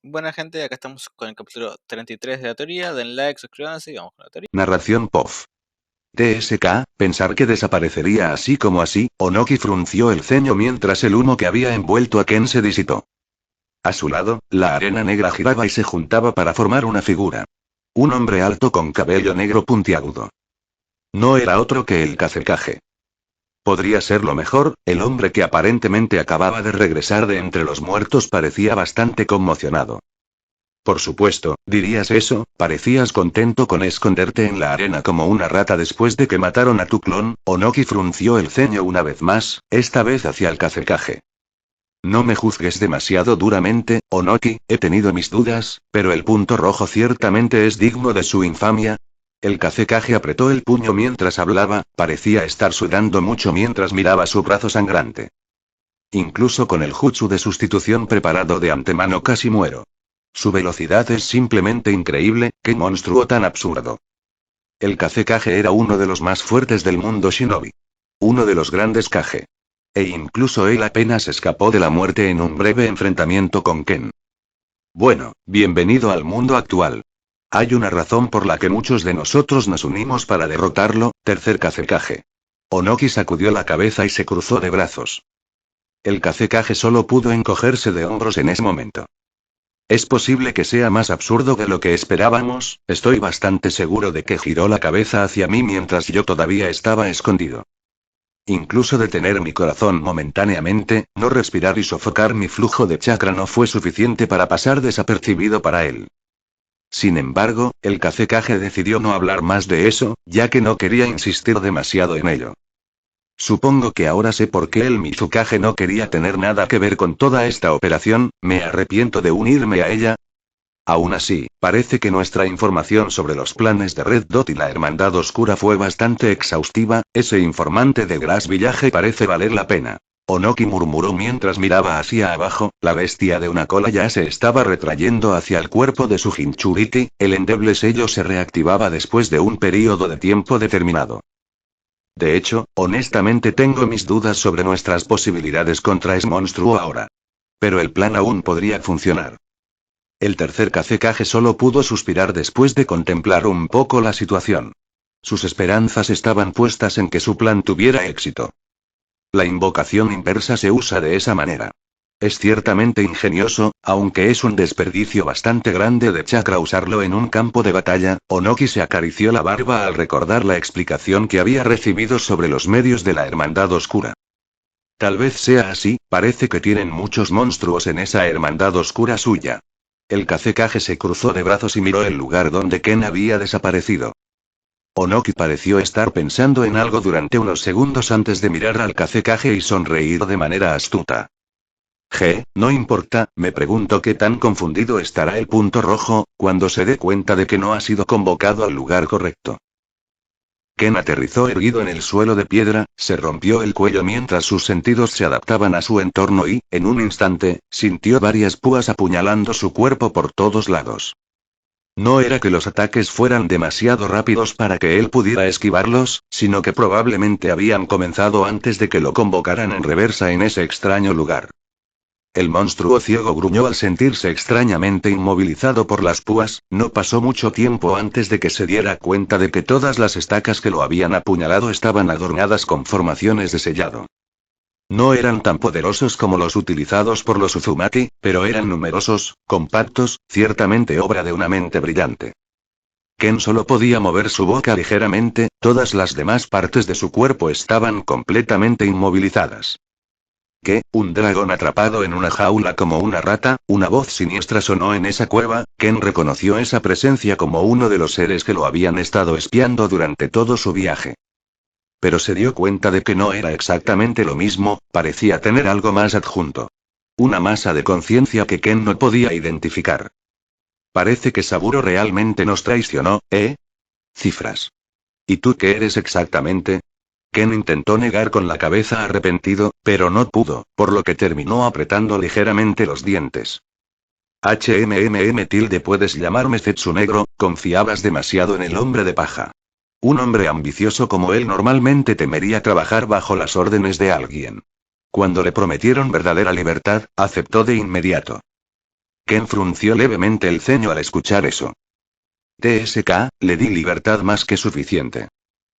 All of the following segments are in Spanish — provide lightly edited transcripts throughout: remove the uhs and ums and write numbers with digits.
Buena gente, acá estamos con el capítulo 33 de la teoría. Den like, suscríbanse y vamos con la teoría. Narración POF. TSK, pensar que desaparecería así como así, Onoki frunció el ceño mientras el humo que había envuelto a Ken se disipó. A su lado, la arena negra giraba y se juntaba para formar una figura. Un hombre alto con cabello negro puntiagudo. No era otro que el Kazekage. Podría ser lo mejor, el hombre que aparentemente acababa de regresar de entre los muertos parecía bastante conmocionado. Por supuesto, dirías eso, parecías contento con esconderte en la arena como una rata después de que mataron a tu clon. Onoki frunció el ceño una vez más, esta vez hacia el Kazekage. No me juzgues demasiado duramente, Onoki, he tenido mis dudas, pero el punto rojo ciertamente es digno de su infamia. El Kazekage apretó el puño mientras hablaba, parecía estar sudando mucho mientras miraba su brazo sangrante. Incluso con el jutsu de sustitución preparado de antemano casi muero. Su velocidad es simplemente increíble, qué monstruo tan absurdo. El Kazekage era uno de los más fuertes del mundo shinobi. Uno de los grandes Kage. E incluso él apenas escapó de la muerte en un breve enfrentamiento con Ken. Bueno, bienvenido al mundo actual. Hay una razón por la que muchos de nosotros nos unimos para derrotarlo, tercer Kazekage. Onoki sacudió la cabeza y se cruzó de brazos. El Kazekage solo pudo encogerse de hombros en ese momento. Es posible que sea más absurdo de lo que esperábamos, estoy bastante seguro de que giró la cabeza hacia mí mientras yo todavía estaba escondido. Incluso detener mi corazón momentáneamente, no respirar y sofocar mi flujo de chakra no fue suficiente para pasar desapercibido para él. Sin embargo, el Kazekage decidió no hablar más de eso, ya que no quería insistir demasiado en ello. Supongo que ahora sé por qué el Mizukage no quería tener nada que ver con toda esta operación, me arrepiento de unirme a ella. Aún así, parece que nuestra información sobre los planes de Red Dot y la Hermandad Oscura fue bastante exhaustiva, ese informante de Grass Village parece valer la pena. Onoki murmuró mientras miraba hacia abajo, la bestia de una cola ya se estaba retrayendo hacia el cuerpo de su Jinchuriki, el endeble sello se reactivaba después de un período de tiempo determinado. De hecho, honestamente tengo mis dudas sobre nuestras posibilidades contra ese monstruo ahora. Pero el plan aún podría funcionar. El tercer Kazekage solo pudo suspirar después de contemplar un poco la situación. Sus esperanzas estaban puestas en que su plan tuviera éxito. La invocación inversa se usa de esa manera. Es ciertamente ingenioso, aunque es un desperdicio bastante grande de chakra usarlo en un campo de batalla. Onoki se acarició la barba al recordar la explicación que había recibido sobre los medios de la Hermandad Oscura. Tal vez sea así, parece que tienen muchos monstruos en esa Hermandad Oscura suya. El Kazekage se cruzó de brazos y miró el lugar donde Ken había desaparecido. Onoki pareció estar pensando en algo durante unos segundos antes de mirar al Kazekage y sonreír de manera astuta. No importa, me pregunto qué tan confundido estará el punto rojo, cuando se dé cuenta de que no ha sido convocado al lugar correcto. Ken aterrizó erguido en el suelo de piedra, se rompió el cuello mientras sus sentidos se adaptaban a su entorno y, en un instante, sintió varias púas apuñalando su cuerpo por todos lados. No era que los ataques fueran demasiado rápidos para que él pudiera esquivarlos, sino que probablemente habían comenzado antes de que lo convocaran en reversa en ese extraño lugar. El monstruo ciego gruñó al sentirse extrañamente inmovilizado por las púas. No pasó mucho tiempo antes de que se diera cuenta de que todas las estacas que lo habían apuñalado estaban adornadas con formaciones de sellado. No eran tan poderosos como los utilizados por los Uzumaki, pero eran numerosos, compactos, ciertamente obra de una mente brillante. Ken solo podía mover su boca ligeramente, todas las demás partes de su cuerpo estaban completamente inmovilizadas. ¿Qué? ¿Un dragón atrapado en una jaula como una rata? Una voz siniestra sonó en esa cueva. Ken reconoció esa presencia como uno de los seres que lo habían estado espiando durante todo su viaje. Pero se dio cuenta de que no era exactamente lo mismo, parecía tener algo más adjunto. Una masa de conciencia que Ken no podía identificar. Parece que Saburo realmente nos traicionó, ¿eh? Cifras. ¿Y tú qué eres exactamente? Ken intentó negar con la cabeza arrepentido, pero no pudo, por lo que terminó apretando ligeramente los dientes. Puedes llamarme Zetsu Negro, confiabas demasiado en el hombre de paja. Un hombre ambicioso como él normalmente temería trabajar bajo las órdenes de alguien. Cuando le prometieron verdadera libertad, aceptó de inmediato. Ken frunció levemente el ceño al escuchar eso. TSK, le di libertad más que suficiente.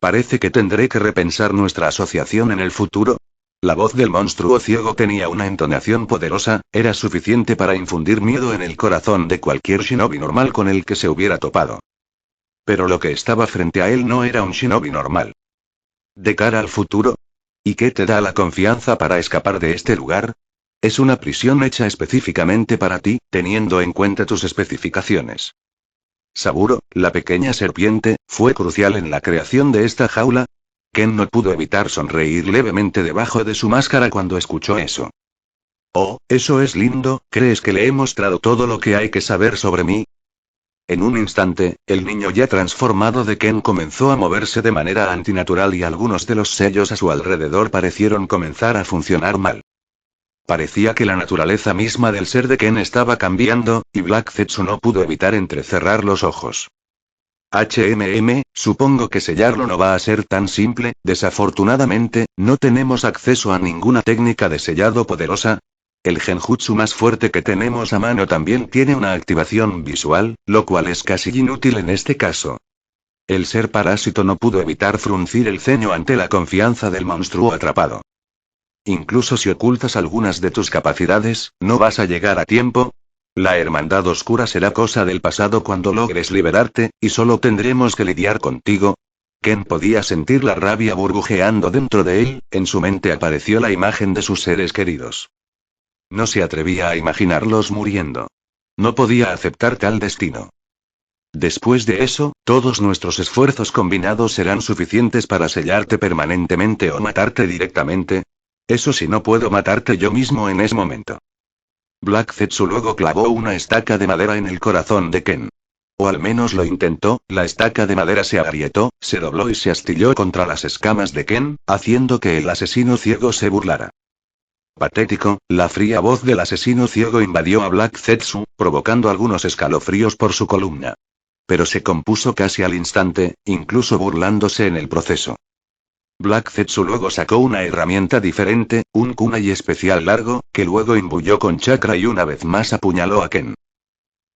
Parece que tendré que repensar nuestra asociación en el futuro. La voz del monstruo ciego tenía una entonación poderosa, era suficiente para infundir miedo en el corazón de cualquier shinobi normal con el que se hubiera topado. Pero lo que estaba frente a él no era un shinobi normal. ¿De cara al futuro? ¿Y qué te da la confianza para escapar de este lugar? Es una prisión hecha específicamente para ti, teniendo en cuenta tus especificaciones. Saburo, la pequeña serpiente, fue crucial en la creación de esta jaula. Ken no pudo evitar sonreír levemente debajo de su máscara cuando escuchó eso. Oh, eso es lindo, ¿crees que le he mostrado todo lo que hay que saber sobre mí? En un instante, el niño ya transformado de Ken comenzó a moverse de manera antinatural y algunos de los sellos a su alrededor parecieron comenzar a funcionar mal. Parecía que la naturaleza misma del ser de Ken estaba cambiando, y Black Zetsu no pudo evitar entrecerrar los ojos. Supongo que sellarlo no va a ser tan simple, desafortunadamente, no tenemos acceso a ninguna técnica de sellado poderosa. El genjutsu más fuerte que tenemos a mano también tiene una activación visual, lo cual es casi inútil en este caso. El ser parásito no pudo evitar fruncir el ceño ante la confianza del monstruo atrapado. Incluso si ocultas algunas de tus capacidades, ¿no vas a llegar a tiempo? La hermandad oscura será cosa del pasado cuando logres liberarte, y solo tendremos que lidiar contigo. Ken podía sentir la rabia burbujeando dentro de él, en su mente apareció la imagen de sus seres queridos. No se atrevía a imaginarlos muriendo. No podía aceptar tal destino. Después de eso, todos nuestros esfuerzos combinados serán suficientes para sellarte permanentemente o matarte directamente. Eso si no puedo matarte yo mismo en ese momento. Black Zetsu luego clavó una estaca de madera en el corazón de Ken. O al menos lo intentó, la estaca de madera se agrietó, se dobló y se astilló contra las escamas de Ken, haciendo que el asesino ciego se burlara. Patético, la fría voz del asesino ciego invadió a Black Zetsu, provocando algunos escalofríos por su columna. Pero se compuso casi al instante, incluso burlándose en el proceso. Black Zetsu luego sacó una herramienta diferente, un kunai especial largo, que luego imbuyó con chakra y una vez más apuñaló a Ken.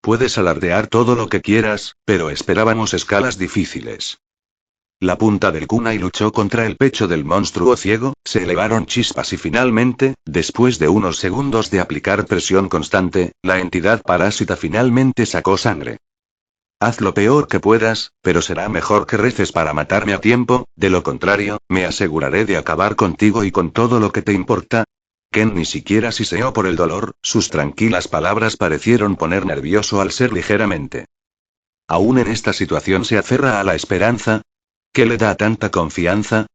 Puedes alardear todo lo que quieras, pero esperábamos escalas difíciles. La punta del kunai luchó contra el pecho del monstruo ciego, se elevaron chispas y finalmente, después de unos segundos de aplicar presión constante, la entidad parásita finalmente sacó sangre. Haz lo peor que puedas, pero será mejor que reces para matarme a tiempo, de lo contrario, me aseguraré de acabar contigo y con todo lo que te importa. Ken ni siquiera siseó por el dolor, sus tranquilas palabras parecieron poner nervioso al ser ligeramente. ¿Aún en esta situación se aferra a la esperanza? ¿Qué le da tanta confianza?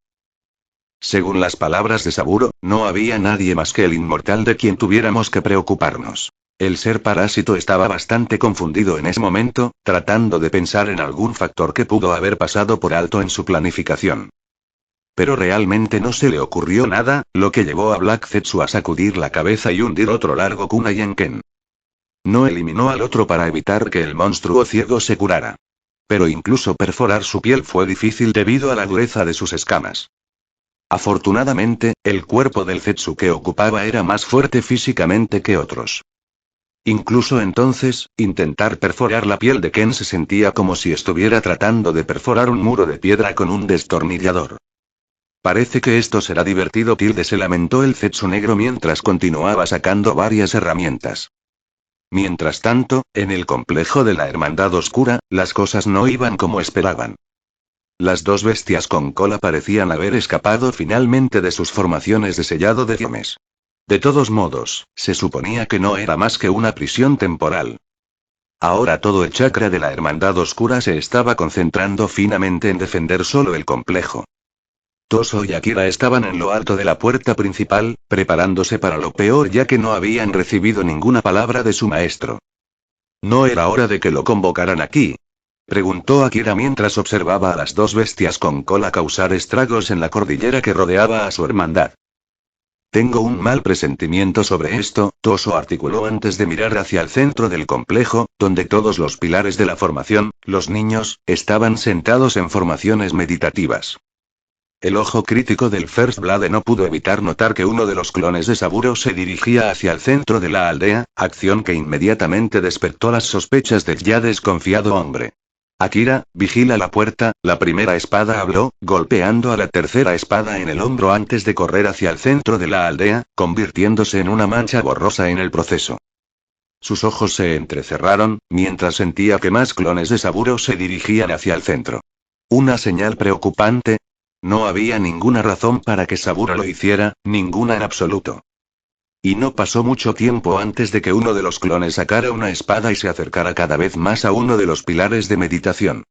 Según las palabras de Saburo, no había nadie más que el inmortal de quien tuviéramos que preocuparnos. El ser parásito estaba bastante confundido en ese momento, tratando de pensar en algún factor que pudo haber pasado por alto en su planificación. Pero realmente no se le ocurrió nada, lo que llevó a Black Zetsu a sacudir la cabeza y hundir otro largo kunai en Ken. No eliminó al otro para evitar que el monstruo ciego se curara. Pero incluso perforar su piel fue difícil debido a la dureza de sus escamas. Afortunadamente, el cuerpo del Zetsu que ocupaba era más fuerte físicamente que otros. Incluso entonces, intentar perforar la piel de Ken se sentía como si estuviera tratando de perforar un muro de piedra con un destornillador. Parece que esto será divertido, se lamentó el Zetsu negro mientras continuaba sacando varias herramientas. Mientras tanto, en el complejo de la Hermandad Oscura, las cosas no iban como esperaban. Las dos bestias con cola parecían haber escapado finalmente de sus formaciones de sellado de Diomes. De todos modos, se suponía que no era más que una prisión temporal. Ahora todo el chakra de la Hermandad Oscura se estaba concentrando finamente en defender solo el complejo. Toso y Akira estaban en lo alto de la puerta principal, preparándose para lo peor ya que no habían recibido ninguna palabra de su maestro. ¿No era hora de que lo convocaran aquí?, preguntó Akira mientras observaba a las dos bestias con cola causar estragos en la cordillera que rodeaba a su hermandad. Tengo un mal presentimiento sobre esto, Toso articuló antes de mirar hacia el centro del complejo, donde todos los pilares de la formación, los niños, estaban sentados en formaciones meditativas. El ojo crítico del First Blood no pudo evitar notar que uno de los clones de Saburo se dirigía hacia el centro de la aldea, acción que inmediatamente despertó las sospechas del ya desconfiado hombre. Akira, vigila la puerta, la primera espada habló, golpeando a la tercera espada en el hombro antes de correr hacia el centro de la aldea, convirtiéndose en una mancha borrosa en el proceso. Sus ojos se entrecerraron, mientras sentía que más clones de Saburo se dirigían hacia el centro. Una señal preocupante. No había ninguna razón para que Saburo lo hiciera, ninguna en absoluto. Y no pasó mucho tiempo antes de que uno de los clones sacara una espada y se acercara cada vez más a uno de los pilares de meditación.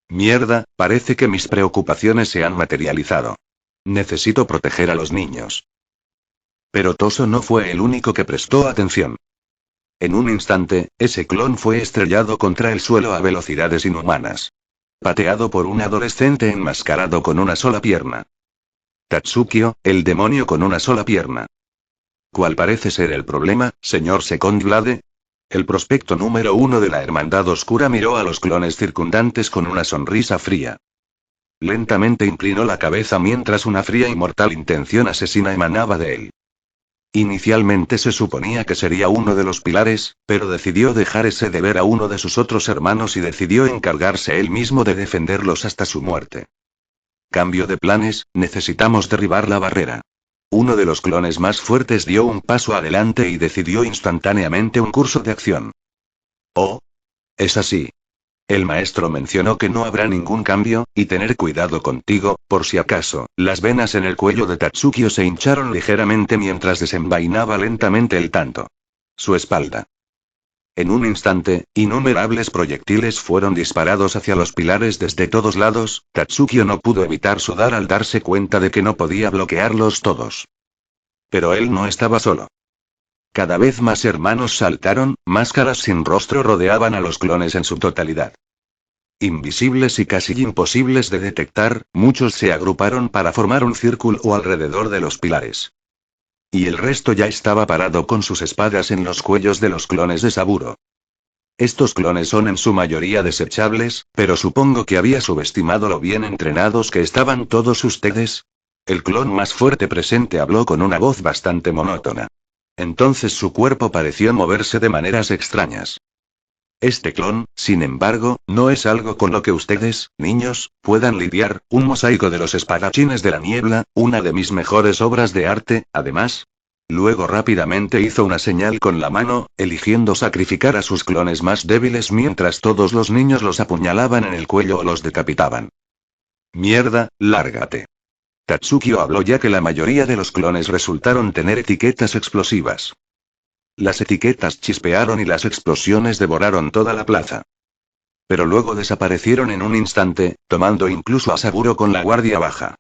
Mierda, parece que mis preocupaciones se han materializado. Necesito proteger a los niños. Pero Toso no fue el único que prestó atención. En un instante, ese clon fue estrellado contra el suelo a velocidades inhumanas. Pateado por un adolescente enmascarado con una sola pierna. Tatsukio, el demonio con una sola pierna. ¿Cuál parece ser el problema, señor Second Blade? El prospecto número 1 de la Hermandad Oscura miró a los clones circundantes con una sonrisa fría. Lentamente inclinó la cabeza mientras una fría y mortal intención asesina emanaba de él. Inicialmente se suponía que sería uno de los pilares, pero decidió dejar ese deber a uno de sus otros hermanos y decidió encargarse él mismo de defenderlos hasta su muerte. Cambio de planes, necesitamos derribar la barrera. Uno de los clones más fuertes dio un paso adelante y decidió instantáneamente un curso de acción. Oh. Es así. El maestro mencionó que no habrá ningún cambio, y tener cuidado contigo, por si acaso. Las venas en el cuello de Tatsukio se hincharon ligeramente mientras desenvainaba lentamente el tanto. Su espalda. En un instante, innumerables proyectiles fueron disparados hacia los pilares desde todos lados. Tatsukio no pudo evitar sudar al darse cuenta de que no podía bloquearlos todos. Pero él no estaba solo. Cada vez más hermanos saltaron, máscaras sin rostro rodeaban a los clones en su totalidad. Invisibles y casi imposibles de detectar, muchos se agruparon para formar un círculo alrededor de los pilares. Y el resto ya estaba parado con sus espadas en los cuellos de los clones de Saburo. Estos clones son en su mayoría desechables, pero supongo que había subestimado lo bien entrenados que estaban todos ustedes. El clon más fuerte presente habló con una voz bastante monótona. Entonces su cuerpo pareció moverse de maneras extrañas. Este clon, sin embargo, no es algo con lo que ustedes, niños, puedan lidiar, un mosaico de los espadachines de la niebla, una de mis mejores obras de arte, además. Luego rápidamente hizo una señal con la mano, eligiendo sacrificar a sus clones más débiles mientras todos los niños los apuñalaban en el cuello o los decapitaban. Mierda, lárgate. Tatsukio habló ya que la mayoría de los clones resultaron tener etiquetas explosivas. Las etiquetas chispearon y las explosiones devoraron toda la plaza. Pero luego desaparecieron en un instante, tomando incluso a Saburo con la guardia baja.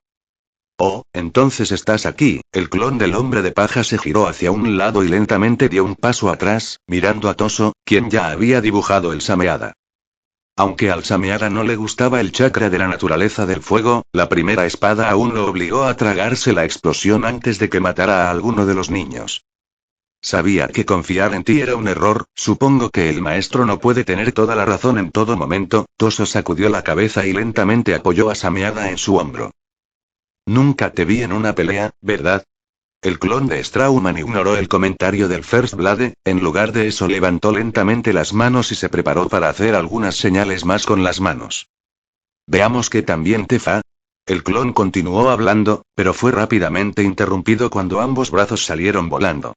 Oh, entonces estás aquí. El clon del hombre de paja se giró hacia un lado y lentamente dio un paso atrás, mirando a Toso, quien ya había dibujado el Sameada. Aunque al Sameada no le gustaba el chakra de la naturaleza del fuego, la primera espada aún lo obligó a tragarse la explosión antes de que matara a alguno de los niños. Sabía que confiar en ti era un error, supongo que el maestro no puede tener toda la razón en todo momento. Toso sacudió la cabeza y lentamente apoyó a Sameada en su hombro. Nunca te vi en una pelea, ¿verdad? El clon de Strauman ignoró el comentario del First Blood, en lugar de eso levantó lentamente las manos y se preparó para hacer algunas señales más con las manos. Veamos que también te fa. El clon continuó hablando, pero fue rápidamente interrumpido cuando ambos brazos salieron volando.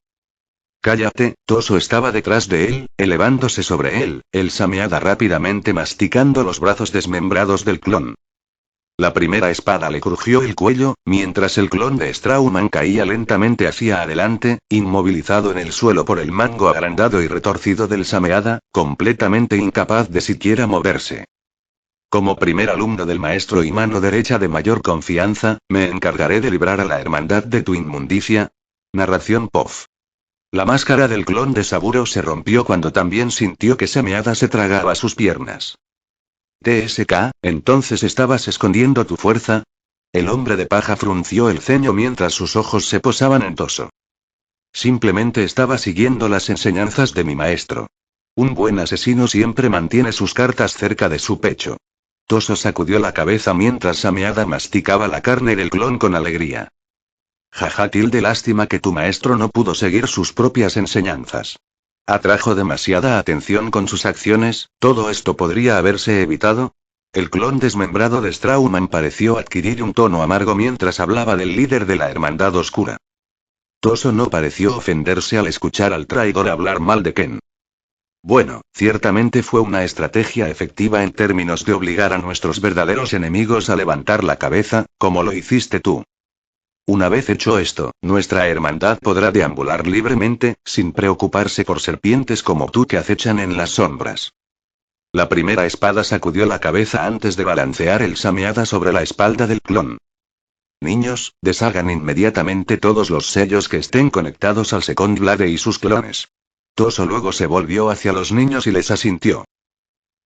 Cállate, Toso estaba detrás de él, elevándose sobre él, el Sameada rápidamente masticando los brazos desmembrados del clon. La primera espada le crujió el cuello, mientras el clon de Strauman caía lentamente hacia adelante, inmovilizado en el suelo por el mango agrandado y retorcido del Sameada, completamente incapaz de siquiera moverse. Como primer alumno del maestro y mano derecha de mayor confianza, me encargaré de librar a la hermandad de tu inmundicia. Narración POF. La máscara del clon de Saburo se rompió cuando también sintió que Sameada se tragaba sus piernas. TSK, ¿entonces estabas escondiendo tu fuerza? El hombre de paja frunció el ceño mientras sus ojos se posaban en Toso. Simplemente estaba siguiendo las enseñanzas de mi maestro. Un buen asesino siempre mantiene sus cartas cerca de su pecho. Toso sacudió la cabeza mientras Sameada masticaba la carne del clon con alegría. Jaja, lástima que tu maestro no pudo seguir sus propias enseñanzas. Atrajo demasiada atención con sus acciones, ¿todo esto podría haberse evitado? El clon desmembrado de Strauman pareció adquirir un tono amargo mientras hablaba del líder de la Hermandad Oscura. Toso no pareció ofenderse al escuchar al traidor hablar mal de Ken. Bueno, ciertamente fue una estrategia efectiva en términos de obligar a nuestros verdaderos enemigos a levantar la cabeza, como lo hiciste tú. Una vez hecho esto, nuestra hermandad podrá deambular libremente, sin preocuparse por serpientes como tú que acechan en las sombras. La primera espada sacudió la cabeza antes de balancear el Sameada sobre la espalda del clon. Niños, deshagan inmediatamente todos los sellos que estén conectados al Second Blade y sus clones. Toso luego se volvió hacia los niños y les asintió.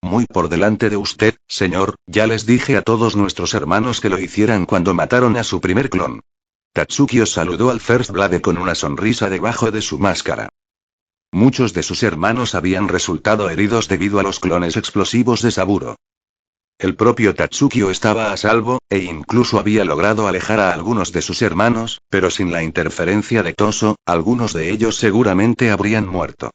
Muy por delante de usted, señor, ya les dije a todos nuestros hermanos que lo hicieran cuando mataron a su primer clon. Tatsuki os saludó al First Blade con una sonrisa debajo de su máscara. Muchos de sus hermanos habían resultado heridos debido a los clones explosivos de Saburo. El propio Tatsukio estaba a salvo, e incluso había logrado alejar a algunos de sus hermanos, pero sin la interferencia de Toso, algunos de ellos seguramente habrían muerto.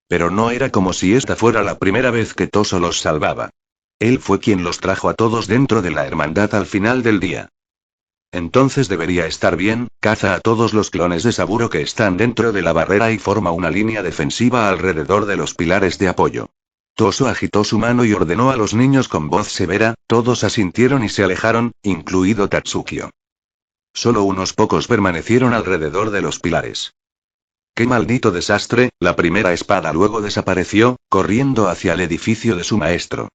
Pero no era como si esta fuera la primera vez que Toso los salvaba. Él fue quien los trajo a todos dentro de la hermandad al final del día. Entonces debería estar bien, caza a todos los clones de Saburo que están dentro de la barrera y forma una línea defensiva alrededor de los pilares de apoyo. Toso agitó su mano y ordenó a los niños con voz severa, todos asintieron y se alejaron, incluido Tatsukio. Solo unos pocos permanecieron alrededor de los pilares. ¡Qué maldito desastre! La primera espada luego desapareció, corriendo hacia el edificio de su maestro.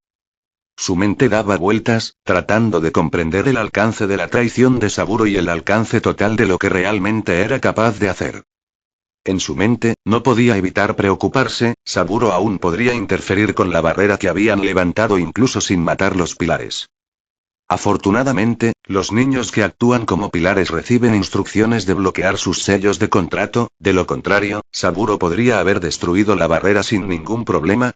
Su mente daba vueltas, tratando de comprender el alcance de la traición de Saburo y el alcance total de lo que realmente era capaz de hacer. En su mente, no podía evitar preocuparse, Saburo aún podría interferir con la barrera que habían levantado incluso sin matar los pilares. Afortunadamente, los niños que actúan como pilares reciben instrucciones de bloquear sus sellos de contrato, de lo contrario, Saburo podría haber destruido la barrera sin ningún problema.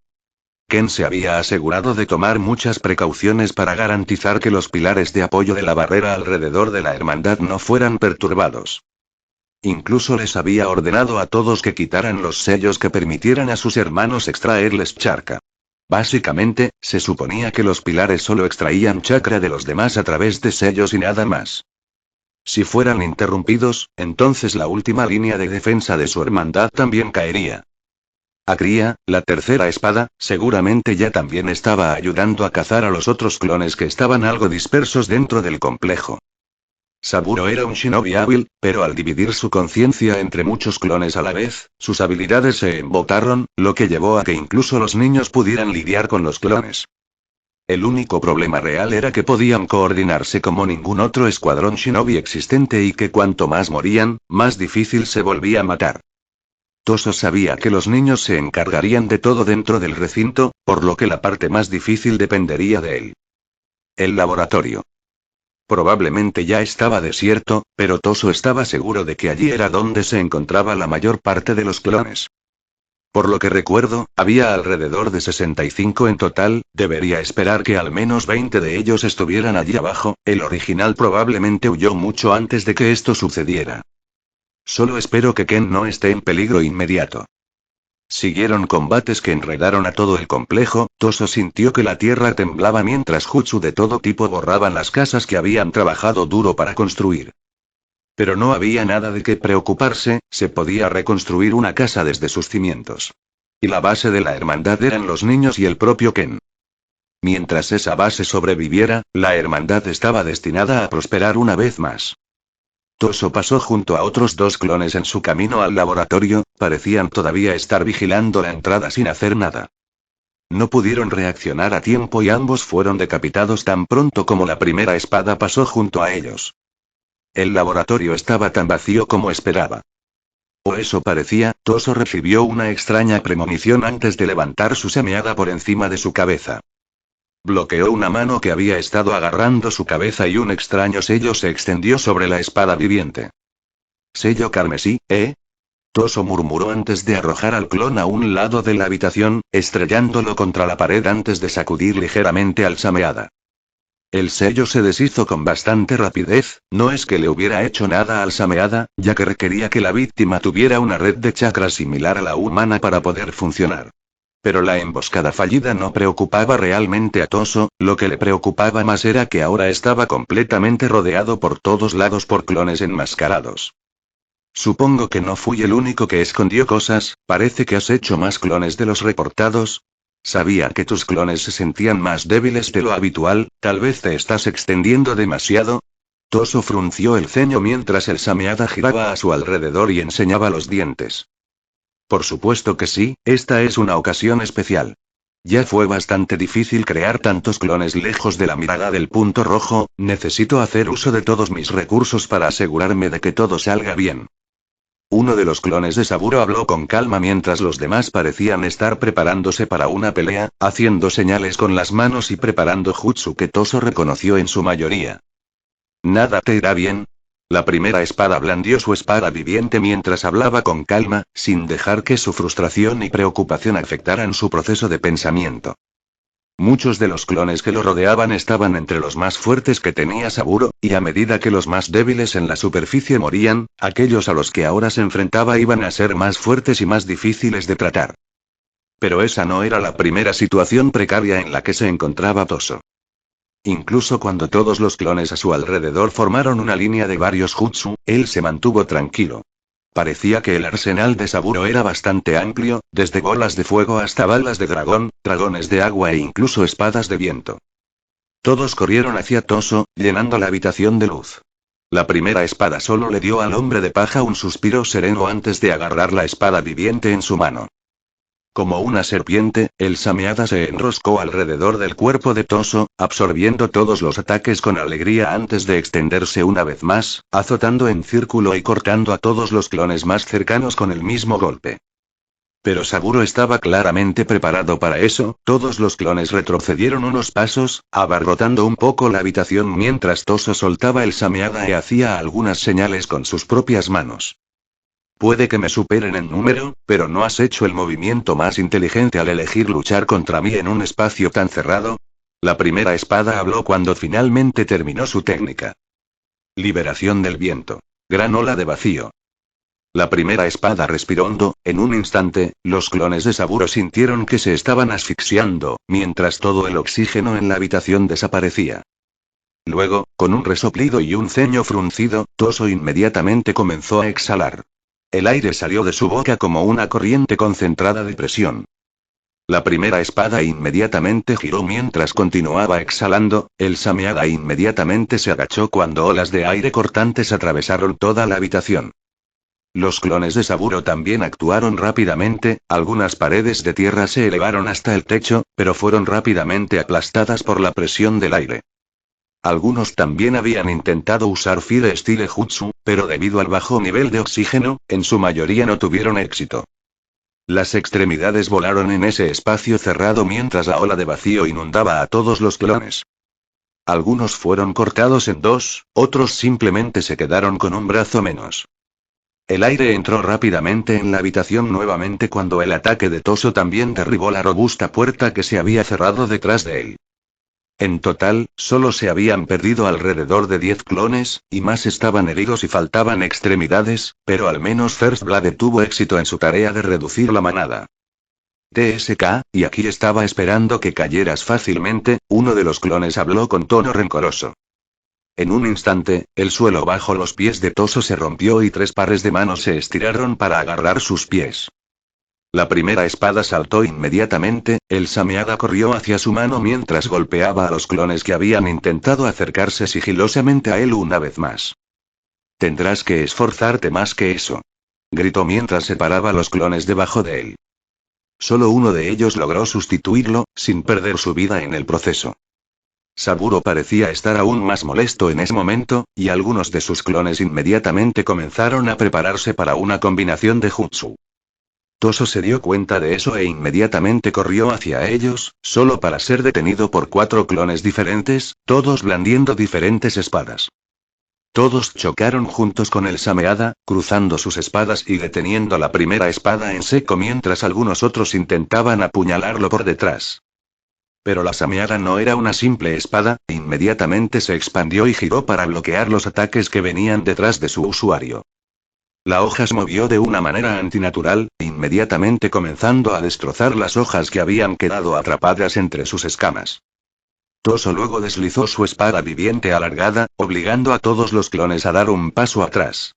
Ken se había asegurado de tomar muchas precauciones para garantizar que los pilares de apoyo de la barrera alrededor de la hermandad no fueran perturbados. Incluso les había ordenado a todos que quitaran los sellos que permitieran a sus hermanos extraerles chakra. Básicamente, se suponía que los pilares solo extraían chakra de los demás a través de sellos y nada más. Si fueran interrumpidos, entonces la última línea de defensa de su hermandad también caería. Akria, la tercera espada, seguramente ya también estaba ayudando a cazar a los otros clones que estaban algo dispersos dentro del complejo. Saburo era un shinobi hábil, pero al dividir su conciencia entre muchos clones a la vez, sus habilidades se embotaron, lo que llevó a que incluso los niños pudieran lidiar con los clones. El único problema real era que podían coordinarse como ningún otro escuadrón shinobi existente y que cuanto más morían, más difícil se volvía matar. Toso sabía que los niños se encargarían de todo dentro del recinto, por lo que la parte más difícil dependería de él. El laboratorio. Probablemente ya estaba desierto, pero Toso estaba seguro de que allí era donde se encontraba la mayor parte de los clones. Por lo que recuerdo, había alrededor de 65 en total, debería esperar que al menos 20 de ellos estuvieran allí abajo, el original probablemente huyó mucho antes de que esto sucediera. Solo espero que Ken no esté en peligro inmediato. Siguieron combates que enredaron a todo el complejo, Toso sintió que la tierra temblaba mientras jutsu de todo tipo borraban las casas que habían trabajado duro para construir. Pero no había nada de qué preocuparse, se podía reconstruir una casa desde sus cimientos. Y la base de la hermandad eran los niños y el propio Ken. Mientras esa base sobreviviera, la hermandad estaba destinada a prosperar una vez más. Toso pasó junto a otros dos clones en su camino al laboratorio, parecían todavía estar vigilando la entrada sin hacer nada. No pudieron reaccionar a tiempo y ambos fueron decapitados tan pronto como la primera espada pasó junto a ellos. El laboratorio estaba tan vacío como esperaba. O eso parecía, Toso recibió una extraña premonición antes de levantar su sameada por encima de su cabeza. Bloqueó una mano que había estado agarrando su cabeza y un extraño sello se extendió sobre la espada viviente. Sello carmesí, ¿eh? Toso murmuró antes de arrojar al clon a un lado de la habitación, estrellándolo contra la pared antes de sacudir ligeramente al Sameada. El sello se deshizo con bastante rapidez, no es que le hubiera hecho nada al Sameada, ya que requería que la víctima tuviera una red de chakras similar a la humana para poder funcionar. Pero la emboscada fallida no preocupaba realmente a Toso, lo que le preocupaba más era que ahora estaba completamente rodeado por todos lados por clones enmascarados. Supongo que no fui el único que escondió cosas, parece que has hecho más clones de los reportados. Sabía que tus clones se sentían más débiles de lo habitual, tal vez te estás extendiendo demasiado. Toso frunció el ceño mientras el Sameada giraba a su alrededor y enseñaba los dientes. Por supuesto que sí, esta es una ocasión especial. Ya fue bastante difícil crear tantos clones lejos de la mirada del punto rojo, necesito hacer uso de todos mis recursos para asegurarme de que todo salga bien. Uno de los clones de Saburo habló con calma mientras los demás parecían estar preparándose para una pelea, haciendo señales con las manos y preparando jutsu que Toso reconoció en su mayoría. ¿Nada te irá bien? La primera espada blandió su espada viviente mientras hablaba con calma, sin dejar que su frustración y preocupación afectaran su proceso de pensamiento. Muchos de los clones que lo rodeaban estaban entre los más fuertes que tenía Saburo, y a medida que los más débiles en la superficie morían, aquellos a los que ahora se enfrentaba iban a ser más fuertes y más difíciles de tratar. Pero esa no era la primera situación precaria en la que se encontraba Toso. Incluso cuando todos los clones a su alrededor formaron una línea de varios jutsu, él se mantuvo tranquilo. Parecía que el arsenal de Saburo era bastante amplio, desde bolas de fuego hasta balas de dragón, dragones de agua e incluso espadas de viento. Todos corrieron hacia Toso, llenando la habitación de luz. La primera espada solo le dio al hombre de paja un suspiro sereno antes de agarrar la espada viviente en su mano. Como una serpiente, el Sameada se enroscó alrededor del cuerpo de Toso, absorbiendo todos los ataques con alegría antes de extenderse una vez más, azotando en círculo y cortando a todos los clones más cercanos con el mismo golpe. Pero Saburo estaba claramente preparado para eso, todos los clones retrocedieron unos pasos, abarrotando un poco la habitación mientras Toso soltaba el Sameada y hacía algunas señales con sus propias manos. Puede que me superen en número, pero ¿no has hecho el movimiento más inteligente al elegir luchar contra mí en un espacio tan cerrado? La primera espada habló cuando finalmente terminó su técnica. Liberación del viento. Gran ola de vacío. La primera espada respiró hondo, en un instante, los clones de Saburo sintieron que se estaban asfixiando, mientras todo el oxígeno en la habitación desaparecía. Luego, con un resoplido y un ceño fruncido, Toso inmediatamente comenzó a exhalar. El aire salió de su boca como una corriente concentrada de presión. La primera espada inmediatamente giró mientras continuaba exhalando, el Sameada inmediatamente se agachó cuando olas de aire cortantes atravesaron toda la habitación. Los clones de Saburo también actuaron rápidamente, algunas paredes de tierra se elevaron hasta el techo, pero fueron rápidamente aplastadas por la presión del aire. Algunos también habían intentado usar Fire Style Jutsu, pero debido al bajo nivel de oxígeno, en su mayoría no tuvieron éxito. Las extremidades volaron en ese espacio cerrado mientras la ola de vacío inundaba a todos los clones. Algunos fueron cortados en dos, otros simplemente se quedaron con un brazo menos. El aire entró rápidamente en la habitación nuevamente cuando el ataque de Toso también derribó la robusta puerta que se había cerrado detrás de él. En total, solo se habían perdido alrededor de 10 clones, y más estaban heridos y faltaban extremidades, pero al menos First Blood tuvo éxito en su tarea de reducir la manada. TSK, y aquí estaba esperando que cayeras fácilmente, uno de los clones habló con tono rencoroso. En un instante, el suelo bajo los pies de Toso se rompió y 3 pares de manos se estiraron para agarrar sus pies. La primera espada saltó inmediatamente, el Sameada corrió hacia su mano mientras golpeaba a los clones que habían intentado acercarse sigilosamente a él una vez más. Tendrás que esforzarte más que eso. Gritó mientras separaba a los clones debajo de él. Solo uno de ellos logró sustituirlo, sin perder su vida en el proceso. Saburo parecía estar aún más molesto en ese momento, y algunos de sus clones inmediatamente comenzaron a prepararse para una combinación de jutsu. Toso se dio cuenta de eso e inmediatamente corrió hacia ellos, solo para ser detenido por 4 clones diferentes, todos blandiendo diferentes espadas. Todos chocaron juntos con el Sameada, cruzando sus espadas y deteniendo la primera espada en seco mientras algunos otros intentaban apuñalarlo por detrás. Pero la Sameada no era una simple espada, inmediatamente se expandió y giró para bloquear los ataques que venían detrás de su usuario. La hoja se movió de una manera antinatural, inmediatamente comenzando a destrozar las hojas que habían quedado atrapadas entre sus escamas. Toso luego deslizó su espada viviente alargada, obligando a todos los clones a dar un paso atrás.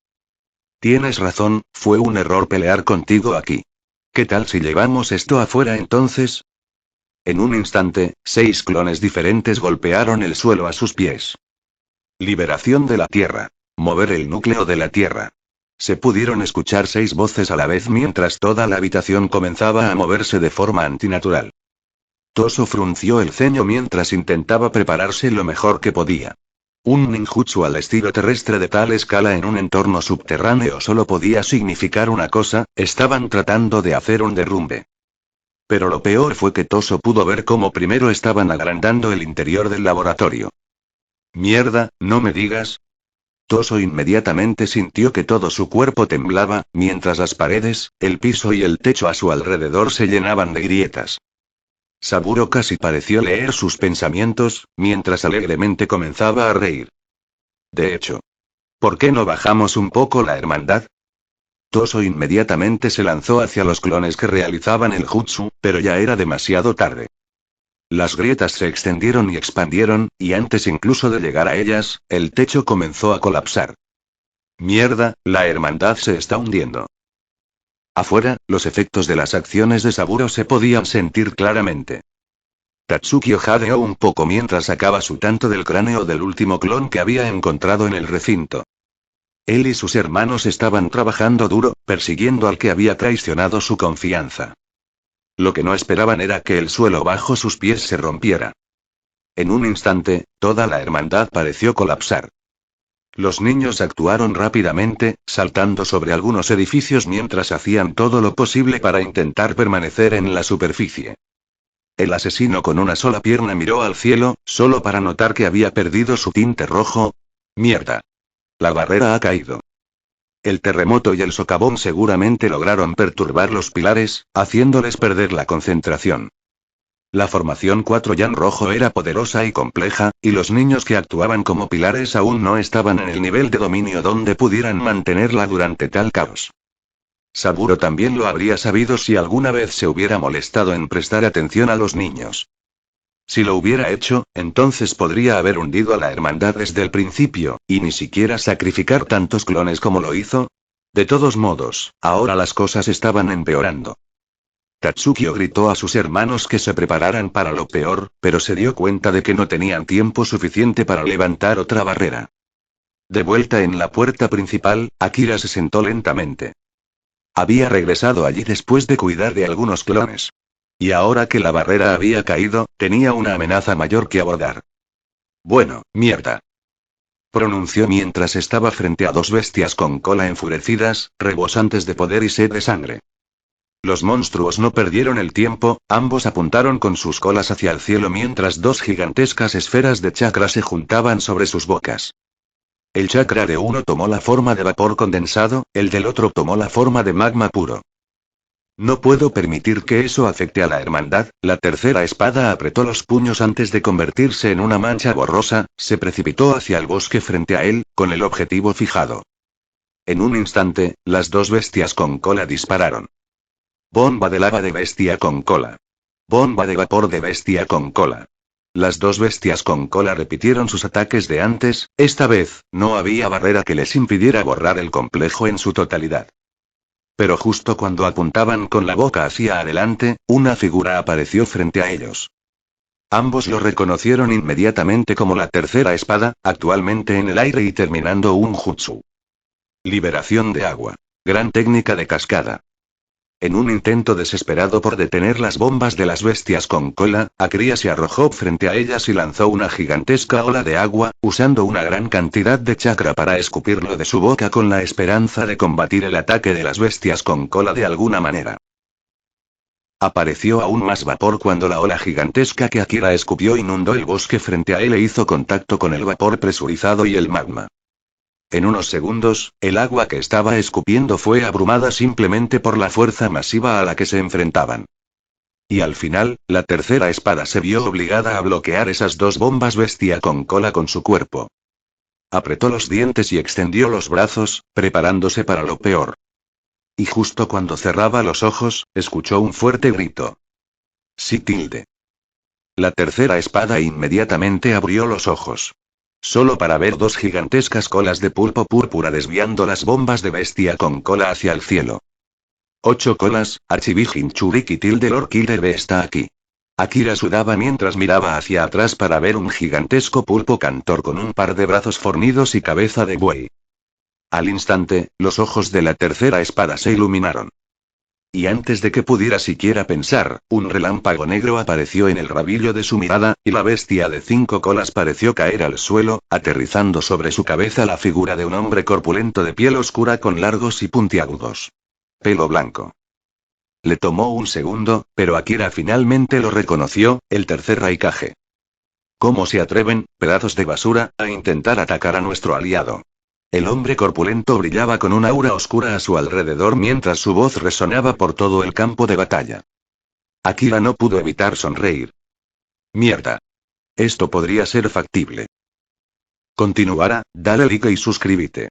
Tienes razón, fue un error pelear contigo aquí. ¿Qué tal si llevamos esto afuera entonces? En un instante, 6 clones diferentes golpearon el suelo a sus pies. Liberación de la Tierra. Mover el núcleo de la Tierra. Se pudieron escuchar 6 voces a la vez mientras toda la habitación comenzaba a moverse de forma antinatural. Toso frunció el ceño mientras intentaba prepararse lo mejor que podía. Un ninjutsu al estilo terrestre de tal escala en un entorno subterráneo solo podía significar una cosa: estaban tratando de hacer un derrumbe. Pero lo peor fue que Toso pudo ver cómo primero estaban agrandando el interior del laboratorio. Mierda, no me digas. Toso inmediatamente sintió que todo su cuerpo temblaba, mientras las paredes, el piso y el techo a su alrededor se llenaban de grietas. Saburo casi pareció leer sus pensamientos, mientras alegremente comenzaba a reír. De hecho, ¿por qué no bajamos un poco la hermandad? Toso inmediatamente se lanzó hacia los clones que realizaban el jutsu, pero ya era demasiado tarde. Las grietas se extendieron y expandieron, y antes incluso de llegar a ellas, el techo comenzó a colapsar. Mierda, la hermandad se está hundiendo. Afuera, los efectos de las acciones de Saburo se podían sentir claramente. Tatsuki jadeó un poco mientras sacaba su tanto del cráneo del último clon que había encontrado en el recinto. Él y sus hermanos estaban trabajando duro, persiguiendo al que había traicionado su confianza. Lo que no esperaban era que el suelo bajo sus pies se rompiera. En un instante, toda la hermandad pareció colapsar. Los niños actuaron rápidamente, saltando sobre algunos edificios mientras hacían todo lo posible para intentar permanecer en la superficie. El asesino con una sola pierna miró al cielo, solo para notar que había perdido su tinte rojo. Mierda. La barrera ha caído. El terremoto y el socavón seguramente lograron perturbar los pilares, haciéndoles perder la concentración. La formación 4 Yan rojo era poderosa y compleja, y los niños que actuaban como pilares aún no estaban en el nivel de dominio donde pudieran mantenerla durante tal caos. Saburo también lo habría sabido si alguna vez se hubiera molestado en prestar atención a los niños. Si lo hubiera hecho, entonces podría haber hundido a la hermandad desde el principio, y ni siquiera sacrificar tantos clones como lo hizo. De todos modos, ahora las cosas estaban empeorando. Tatsukio gritó a sus hermanos que se prepararan para lo peor, pero se dio cuenta de que no tenían tiempo suficiente para levantar otra barrera. De vuelta en la puerta principal, Akira se sentó lentamente. Había regresado allí después de cuidar de algunos clones. Y ahora que la barrera había caído, tenía una amenaza mayor que abordar. Bueno, mierda. Pronunció mientras estaba frente a 2 bestias con cola enfurecidas, rebosantes de poder y sed de sangre. Los monstruos no perdieron el tiempo, ambos apuntaron con sus colas hacia el cielo mientras 2 gigantescas esferas de chakra se juntaban sobre sus bocas. El chakra de uno tomó la forma de vapor condensado, el del otro tomó la forma de magma puro. No puedo permitir que eso afecte a la hermandad. La tercera espada apretó los puños antes de convertirse en una mancha borrosa, se precipitó hacia el bosque frente a él, con el objetivo fijado. En un instante, las 2 bestias con cola dispararon. Bomba de lava de bestia con cola. Bomba de vapor de bestia con cola. Las 2 bestias con cola repitieron sus ataques de antes, esta vez, no había barrera que les impidiera borrar el complejo en su totalidad. Pero justo cuando apuntaban con la boca hacia adelante, una figura apareció frente a ellos. Ambos lo reconocieron inmediatamente como la tercera espada, actualmente en el aire y terminando un jutsu. Liberación de agua. Gran técnica de cascada. En un intento desesperado por detener las bombas de las bestias con cola, Akira se arrojó frente a ellas y lanzó una gigantesca ola de agua, usando una gran cantidad de chakra para escupirlo de su boca con la esperanza de combatir el ataque de las bestias con cola de alguna manera. Apareció aún más vapor cuando la ola gigantesca que Akira escupió inundó el bosque frente a él e hizo contacto con el vapor presurizado y el magma. En unos segundos, el agua que estaba escupiendo fue abrumada simplemente por la fuerza masiva a la que se enfrentaban. Y al final, la tercera espada se vio obligada a bloquear esas dos bombas bestia con cola con su cuerpo. Apretó los dientes y extendió los brazos, preparándose para lo peor. Y justo cuando cerraba los ojos, escuchó un fuerte grito. Sí, tilde. La tercera espada inmediatamente abrió los ojos. Solo para ver dos gigantescas colas de pulpo púrpura desviando las bombas de bestia con cola hacia el cielo. 8 colas, Archivijin Churiki tilde Lord Killer B está aquí. Akira sudaba mientras miraba hacia atrás para ver un gigantesco pulpo cantor con un par de brazos fornidos y cabeza de buey. Al instante, los ojos de la tercera espada se iluminaron. Y antes de que pudiera siquiera pensar, un relámpago negro apareció en el rabillo de su mirada, y la bestia de 5 colas pareció caer al suelo, aterrizando sobre su cabeza la figura de un hombre corpulento de piel oscura con largos y puntiagudos pelo blanco. Le tomó un segundo, pero Akira finalmente lo reconoció, el tercer Raikage. ¿Cómo se atreven, pedazos de basura, a intentar atacar a nuestro aliado? El hombre corpulento brillaba con una aura oscura a su alrededor mientras su voz resonaba por todo el campo de batalla. Akira no pudo evitar sonreír. Mierda. Esto podría ser factible. Continuará, dale like y suscríbete.